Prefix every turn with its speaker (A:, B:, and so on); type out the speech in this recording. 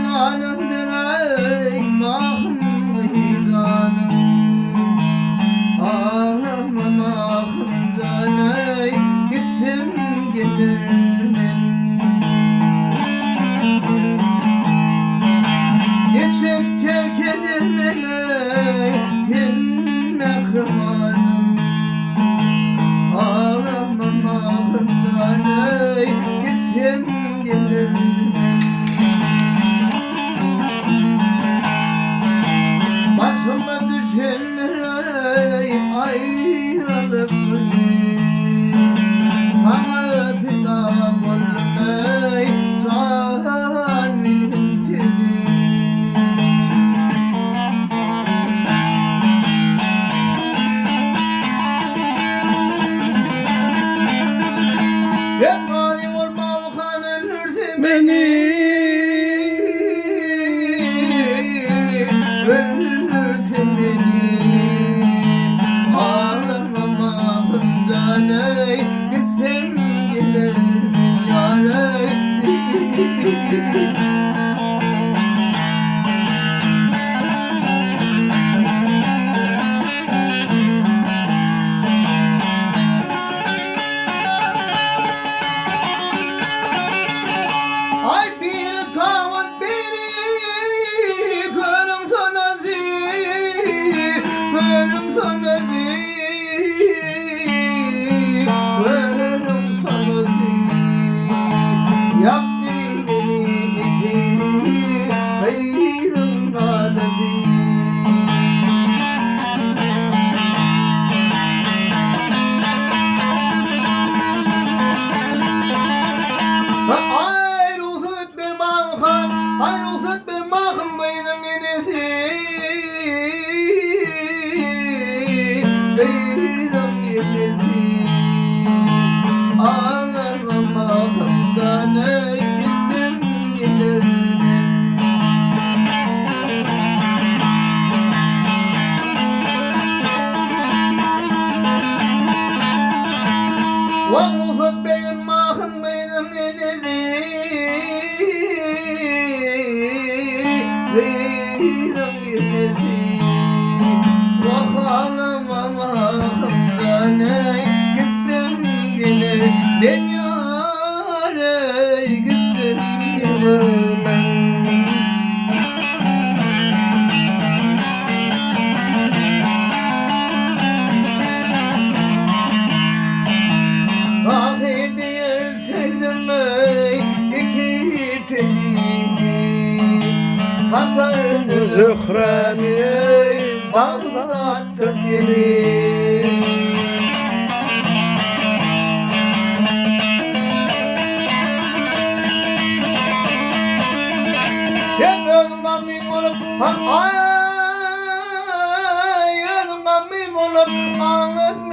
A: kenarındır ey mahım gizanım. Ağlama mahım caney, gitsem gelir men. Neçek terk edemene ten mehribanım. Ağlama mahım caney, gitsem gelir men. Başıma düşenler ey ayrılık günü, sana feda boldum ey zalim teni. Hep malim olma ukan ölürsün beni, ölürsün beni. Ağlama mahım caney, gitsem gelir men yarey. Ay bir tavuk biri görüm sana zi, görüm sana zi, görüm sana zi. Yaptı beni gibi kıyım naledi. Ay ruhsat bir mahım, ay ruhsat bir mahım benim yenisi, benim yenisi. Ağlama mahım caney, gitsem gelir men. Vah ruhsat benim mahım benim yenisi, benim yenisi. Vah ağlama mahım caney, gitsem gelir men yarey, gitsem gelir men. Tahir diyer sevdim ey iki pelini, Tatardı Zühreni ey Bağdat'ta seni. Hep ölümden mim olup ay ölümden mim olup ağladım